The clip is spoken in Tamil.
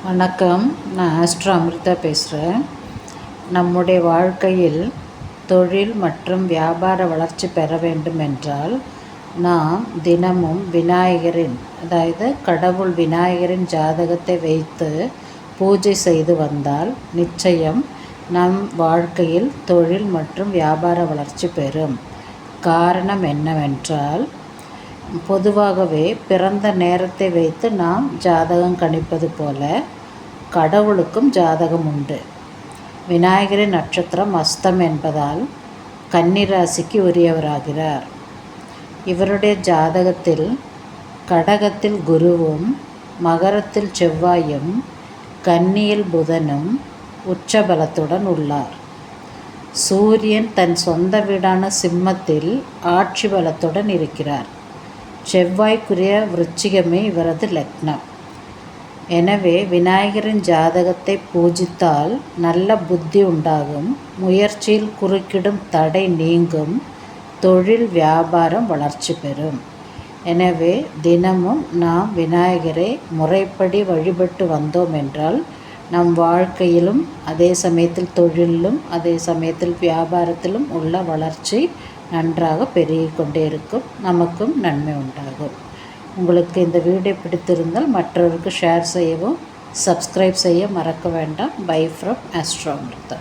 வணக்கம். நான் ஆஸ்ட்ரோ அமிர்தா பேசுகிறேன். நம்முடைய வாழ்க்கையில் தொழில் மற்றும் வியாபார வளர்ச்சி பெற வேண்டும் என்றால் நாம் தினமும் விநாயகரின், அதாவது கடவுள் விநாயகரின் ஜாதகத்தை வைத்து பூஜை செய்து வந்தால் நிச்சயம் நம் வாழ்க்கையில் தொழில் மற்றும் வியாபார வளர்ச்சி பெறும். காரணம் என்னவென்றால், பொதுவாகவே பிறந்த நேரத்தை வைத்து நாம் ஜாதகம் கணிப்பது போல கடவுளுக்கும் ஜாதகம் உண்டு. விநாயகரின் நட்சத்திரம் அஸ்தம் என்பதால் கன்னிராசிக்கு உரியவராகிறார். இவருடைய ஜாதகத்தில் கடகத்தில் குருவும், மகரத்தில் செவ்வாயும், கன்னியில் புதனும் உச்சபலத்துடன் உள்ளார். சூரியன் தன் சொந்த வீடான சிம்மத்தில் ஆட்சி பலத்துடன் இருக்கிறார். செவ்வாய்க்குரிய விருச்சிகமே இவரது லக்னம். எனவே விநாயகரின் ஜாதகத்தை பூஜித்தால் நல்ல புத்தி உண்டாகும், முயற்சியில் குறுக்கிடும் தடை நீங்கும், தொழில் வியாபாரம் வளர்ச்சி பெறும். எனவே தினமும் நாம் விநாயகரை முறைப்படி வழிபட்டு வந்தோம் என்றால் நம் வாழ்க்கையிலும் அதே சமயத்தில் தொழிலிலும் அதே சமயத்தில் வியாபாரத்திலும் உள்ள வளர்ச்சி நன்றாக பெருகிக் கொண்டே இருக்கும். நமக்கும் நன்மை உண்டாகும். உங்களுக்கு இந்த வீடியோ பிடித்திருந்தால் மற்றவருக்கு ஷேர் செய்யவும், சப்ஸ்கிரைப் செய்ய மறக்க வேண்டாம். Bye from Astro Amrita.